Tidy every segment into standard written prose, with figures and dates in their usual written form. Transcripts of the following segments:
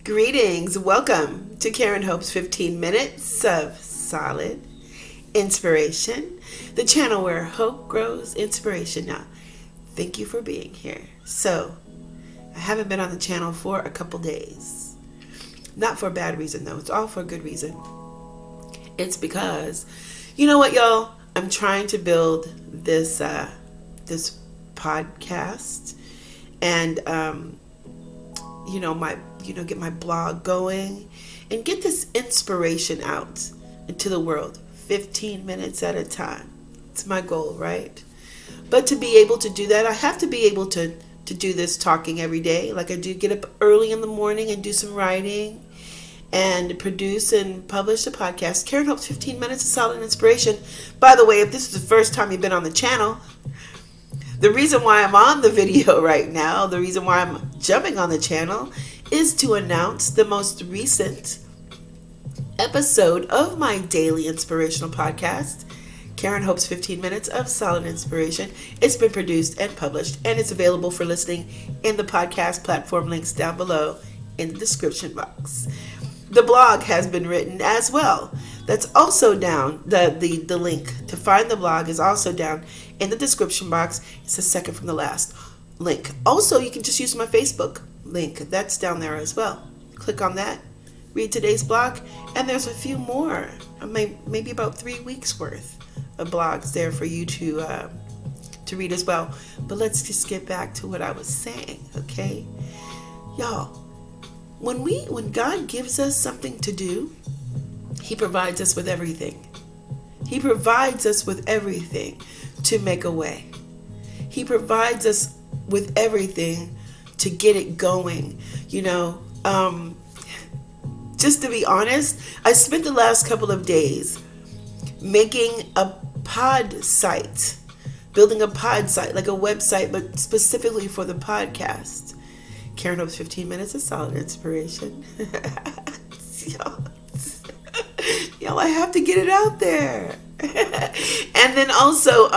Greetings. Welcome to Karen Hope's 15 Minutes of Solid Inspiration, the channel where hope grows inspiration. Now, thank you for being here. So, I haven't been on the channel for a couple days. Not for a bad reason, though. It's all for a good reason. It's because, you know what, y'all? I'm trying to build this podcast and get my blog going and get this inspiration out into the world 15 minutes at a time. It's my goal, right? But to be able to do that, I have to be able to do this talking every day. Like I do get up early in the morning and do some writing and produce and publish a podcast. Karen Hope's 15 Minutes of Solid Inspiration. By the way, if this is the first time you've been on the channel, the reason why I'm on the video right now, the reason why I'm jumping on the channel is to announce the most recent episode of my daily inspirational podcast, Karen Hope's 15 Minutes of Solid Inspiration. It's been produced and published, and it's available for listening in the podcast platform links down below in the description box. The blog has been written as well. That's also down. The link to find the blog is also down in the description box. It's the second from the last link. Also, you can just use my Facebook link. That's down there as well. Click on that, read today's blog, and there's a few more, maybe about 3 weeks worth of blogs there for you to read as well. But let's just get back to what I was saying, okay? Y'all, when God gives us something to do, He provides us with everything. He provides us with everything to make a way. He provides us with everything to get it going. Just to be honest, I spent the last couple of days making a pod site, building a pod site, like a website, but specifically for the podcast. Karen Hope's 15 Minutes of Solid Inspiration. Y'all, I have to get it out there. And then also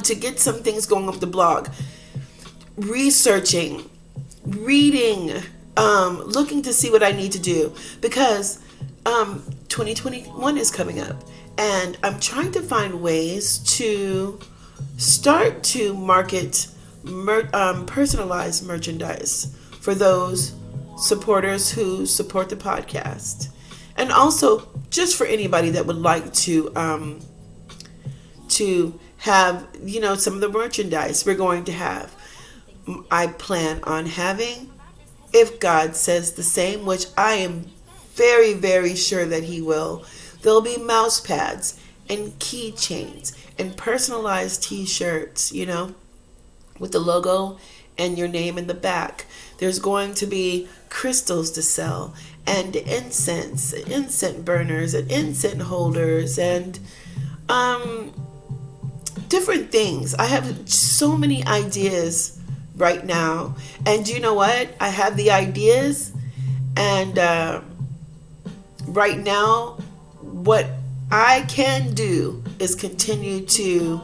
to get some things going off the blog, researching, reading, looking to see what I need to do, because 2021 is coming up, and I'm trying to find ways to start to market personalized merchandise for those supporters who support the podcast, and also just for anybody that would like to have some of the merchandise we're going to have. I plan on having, if God says the same, which I am very, very sure that He will, there'll be mouse pads and keychains and personalized t-shirts, with the logo and your name in the back. There's going to be crystals to sell, and incense burners, and incense holders, and different things. I have so many ideas right now, and you know what? I have the ideas, and right now, what I can do is continue to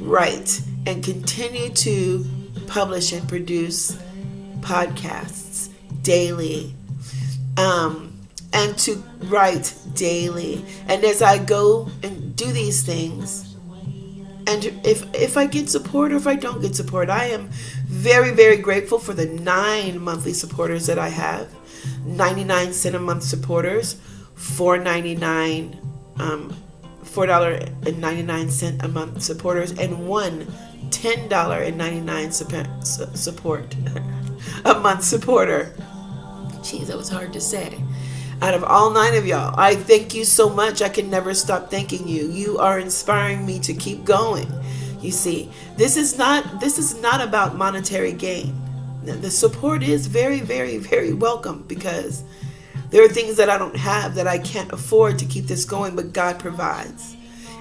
write and continue to publish and produce podcasts daily, and to write daily. And as I go and do these things, and if I get support or if I don't get support, I am very, very grateful for the 9 monthly supporters that I have. 99 cent a month supporters, $4.99 a month supporters, and one $10.99 support a month supporter. Jeez, that was hard to say. Out of all 9 of y'all, I thank you so much. I can never stop thanking you. You are inspiring me to keep going. You see, this is not about monetary gain. The support is very, very, very welcome, because there are things that I don't have that I can't afford to keep this going, but God provides.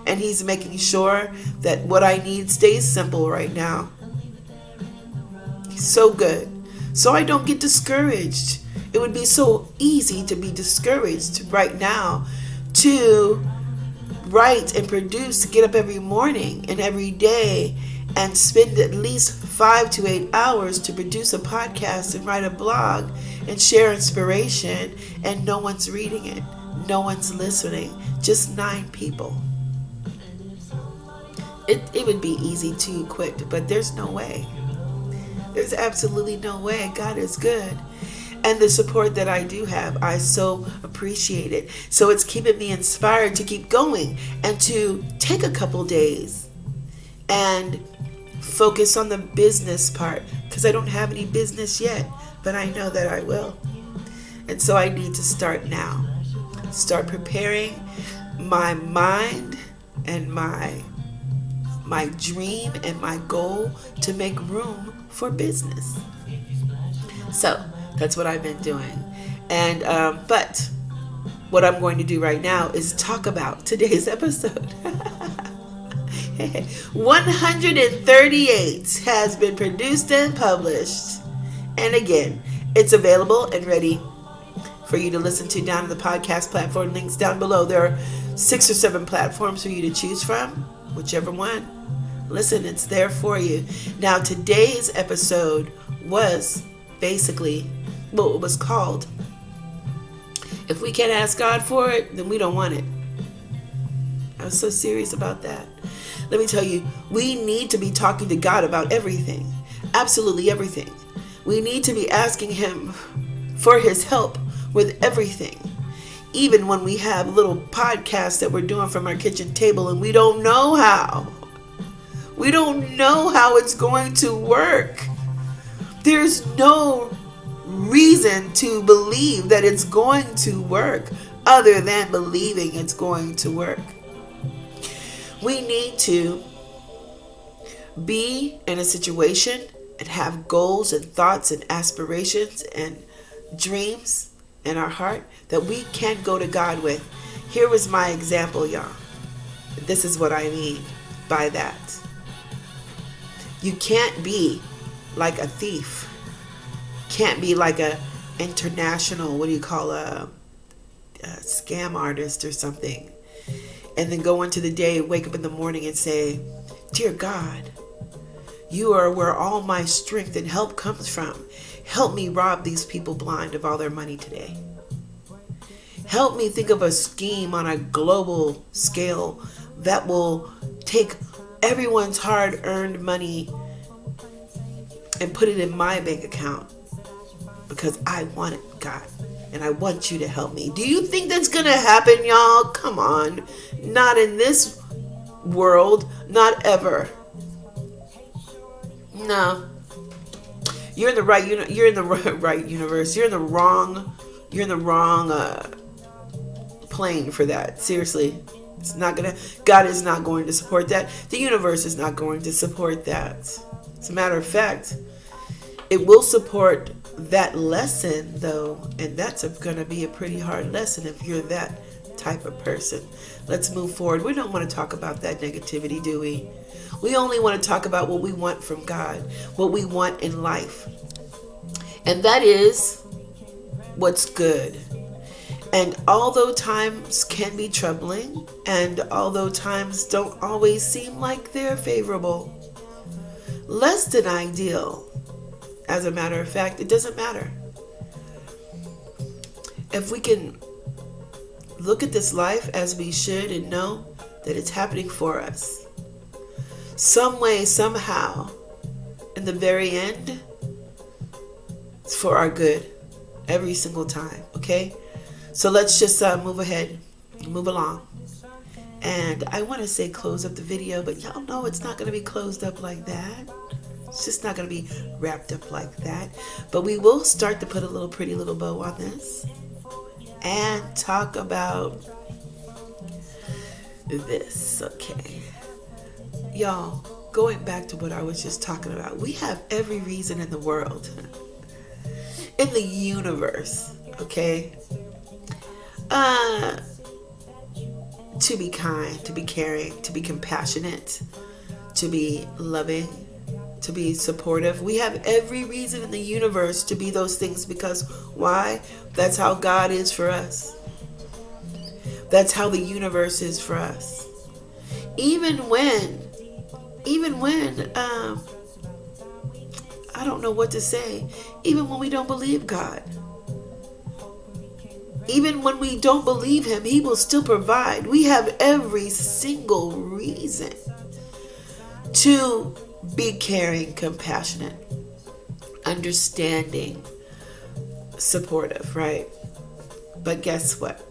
And He's making sure that what I need stays simple right now. He's so good. So I don't get discouraged. It would be so easy to be discouraged right now, to write and produce, get up every morning and every day and spend at least 5 to 8 hours to produce a podcast and write a blog and share inspiration, and no one's reading it. No one's listening. Just 9 people. It would be easy to quit, but there's no way. There's absolutely no way. God is good. And the support that I do have, I so appreciate it. So it's keeping me inspired to keep going and to take a couple days and focus on the business part, because I don't have any business yet, but I know that I will. And so I need to start now. Start preparing my mind and my dream and my goal to make room for business. So that's what I've been doing. And but what I'm going to do right now is talk about today's episode. 138 has been produced and published. And again, it's available and ready for you to listen to down in the podcast platform links down below. There are 6 or 7 platforms for you to choose from, whichever one. Listen, it's there for you. Now, today's episode was basically, well, it was called, If We Can't Ask God for It, Then We Don't Want It. I was so serious about that. Let me tell you, we need to be talking to God about everything. Absolutely everything. We need to be asking Him for His help with everything. Even when we have little podcasts that we're doing from our kitchen table and we don't know how. We don't know how it's going to work. There's no reason to believe that it's going to work other than believing it's going to work. We need to be in a situation and have goals and thoughts and aspirations and dreams in our heart that we can go to God with. Here was my example, y'all. This is what I mean by that. You can't be like a thief. Can't be like a international, what do you call a scam artist or something. And then go into the day, wake up in the morning and say, Dear God, You are where all my strength and help comes from. Help me rob these people blind of all their money today. Help me think of a scheme on a global scale that will take everyone's hard-earned money and put it in my bank account because I want it, God, and I want You to help me. Do you think that's going to happen, y'all? Come on. Not in this world. Not ever. No. You're in the right you're in the right universe. You're in the wrong plane for that. Seriously. It's not going to God is not going to support that. The universe is not going to support that. As a matter of fact, it will support that lesson though, and that's going to be a pretty hard lesson if you're that type of person. Let's move forward. We don't want to talk about that negativity, do we? We only want to talk about what we want from God, what we want in life. And that is what's good. And although times can be troubling, and although times don't always seem like they're favorable, less than ideal, as a matter of fact, it doesn't matter. If we can look at this life as we should and know that it's happening for us, some way, somehow, in the very end, it's for our good every single time, okay? So let's just move ahead, move along. And I want to say close up the video, but y'all know it's not going to be closed up like that. It's just not going to be wrapped up like that. But we will start to put a little pretty little bow on this and talk about this, okay? Y'all, going back to what I was just talking about, we have every reason in the world, in the universe, okay, to be kind, to be caring, to be compassionate, to be loving, to be supportive. We have every reason in the universe to be those things because why? That's how God is for us. That's how the universe is for us. Even when I don't know what to say. Even when we don't believe God. Even when we don't believe Him, He will still provide. We have every single reason to be caring, compassionate, understanding, supportive, right? But guess what?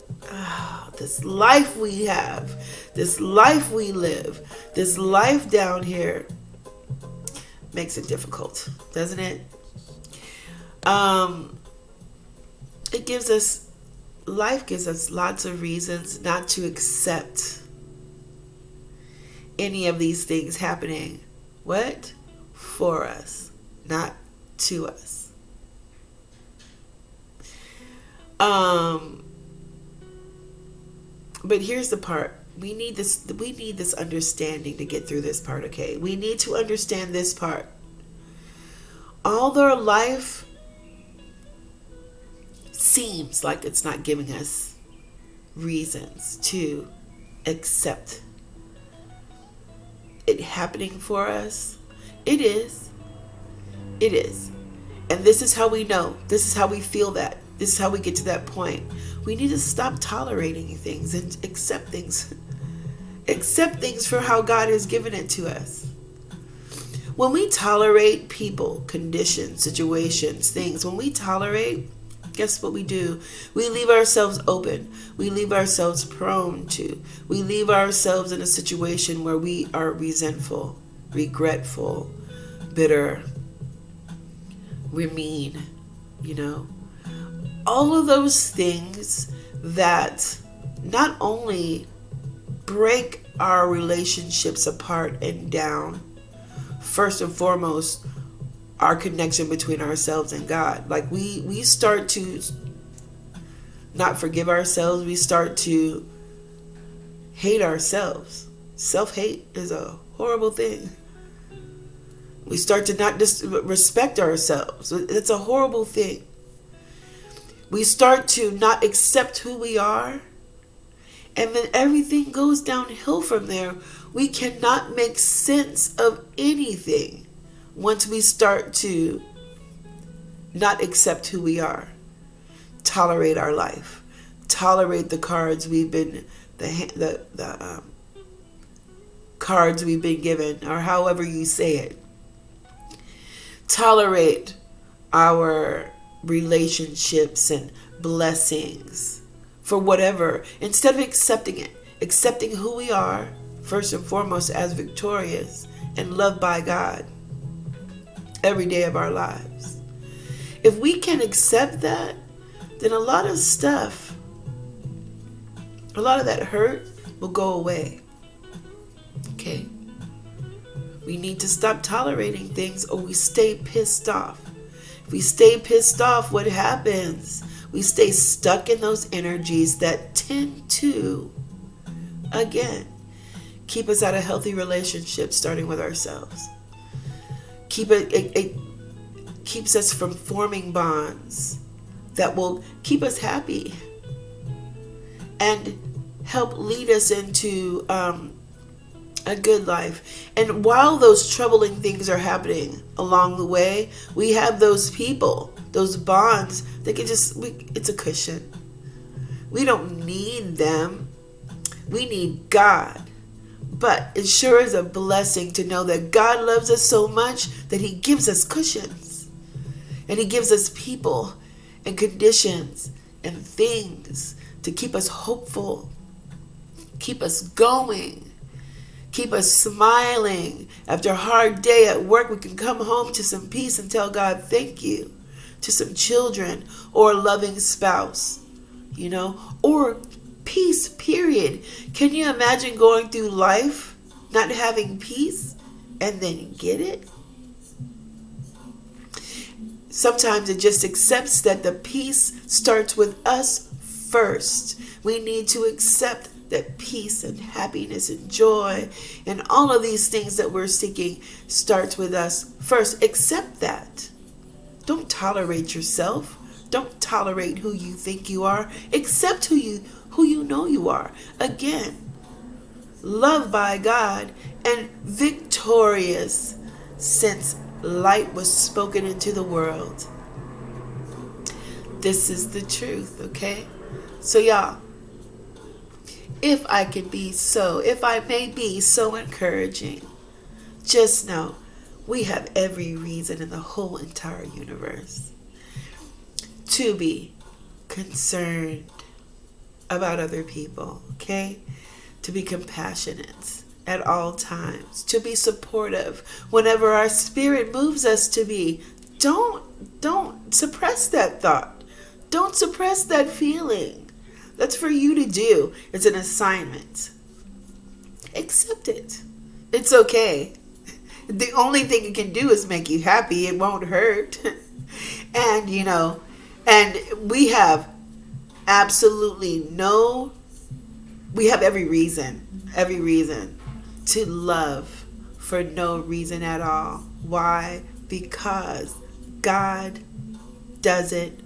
This life we have, this life we live, this life down here makes it difficult, doesn't it? It gives us, life gives us lots of reasons not to accept any of these things happening. What? For us, not to us. But here's the part. We need this understanding to get through this part, okay? We need to understand this part. Although life seems like it's not giving us reasons to accept it happening for us, it is. It is. And this is how we know. This is how we feel that. This is how we get to that point. We need to stop tolerating things and accept things. Accept things for how God has given it to us. When we tolerate people, conditions, situations, things, when we tolerate, guess what we do? We leave ourselves open. We leave ourselves prone to. We leave ourselves in a situation where we are resentful, regretful, bitter. We're mean, All of those things that not only break our relationships apart and down, first and foremost, our connection between ourselves and God. Like we start to not forgive ourselves. We start to hate ourselves. Self-hate is a horrible thing. We start to not respect ourselves. It's a horrible thing. We start to not accept who we are. And then everything goes downhill from there. We cannot make sense of anything once we start to not accept who we are. Tolerate our life. Tolerate the cards we've been, the cards we've been given, or however you say it. Tolerate our relationships and blessings for whatever, instead of accepting it, accepting who we are, first and foremost, as victorious and loved by God every day of our lives. If we can accept that, then a lot of stuff, a lot of that hurt will go away. Okay? We need to stop tolerating things, or we stay pissed off. If we stay pissed off, what happens? We stay stuck in those energies that tend to, again, keep us out of healthy relationships, starting with ourselves. It keeps us from forming bonds that will keep us happy and help lead us into a good life. And while those troubling things are happening along the way, we have those people, those bonds that can it's a cushion. We don't need them. We need God. But it sure is a blessing to know that God loves us so much that He gives us cushions. And He gives us people and conditions and things to keep us hopeful, keep us going, keep us smiling. After a hard day at work, we can come home to some peace and tell God thank you, to some children or a loving spouse, or peace, period. Can you imagine going through life not having peace and then get it? Sometimes it just accepts that the peace starts with us first. We need to accept that peace and happiness and joy and all of these things that we're seeking starts with us first. Accept that. Don't tolerate yourself. Don't tolerate who you think you are. Accept who you know you are. Again, loved by God and victorious, since light was spoken into the world. This is the truth, okay? So y'all, if I may be so encouraging, just know we have every reason in the whole entire universe to be concerned about other people, okay? To be compassionate at all times, to be supportive whenever our spirit moves us to be. Don't suppress that thought. Don't suppress that feeling. That's for you to do. It's an assignment. Accept it. It's okay. The only thing it can do is make you happy. It won't hurt. And, and we have every reason to love for no reason at all. Why? Because God does it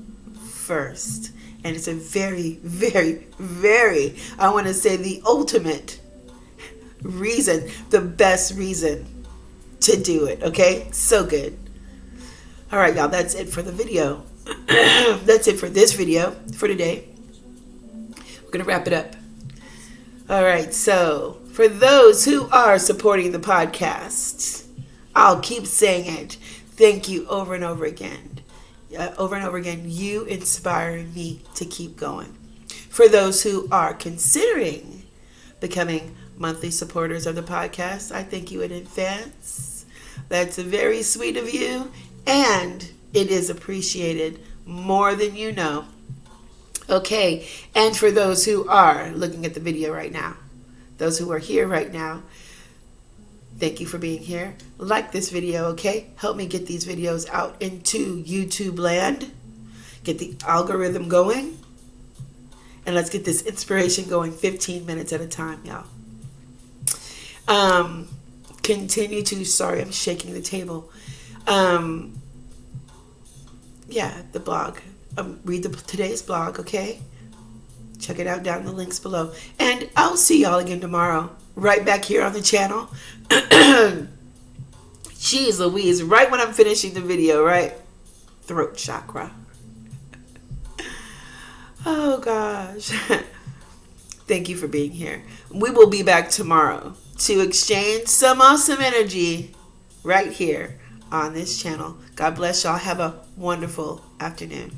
first. And it's a very, very, very, I want to say the ultimate reason, the best reason to do it. Okay? So good. All right, y'all, that's it for the video. That's it for this video for today. We're going to wrap it up. All right, so for those who are supporting the podcast, I'll keep saying it. Thank you over and over again. Over and over again, you inspire me to keep going. For those who are considering becoming monthly supporters of the podcast, I thank you in advance. That's very sweet of you, and it is appreciated more than you know. Okay, and for those who are looking at the video right now, those who are here right now, thank you for being here. Like this video, okay? Help me get these videos out into YouTube land. Get the algorithm going. And let's get this inspiration going 15 minutes at a time, y'all. Continue to, sorry, I'm shaking the table. Yeah, the blog. Read today's blog, okay? Check it out down in the links below. And I'll see y'all again tomorrow. Right back here on the channel. Jeez Louise, right when I'm finishing the video, right? Throat chakra. Oh gosh. Thank you for being here. We will be back tomorrow to exchange some awesome energy right here on this channel. God bless y'all. Have a wonderful afternoon.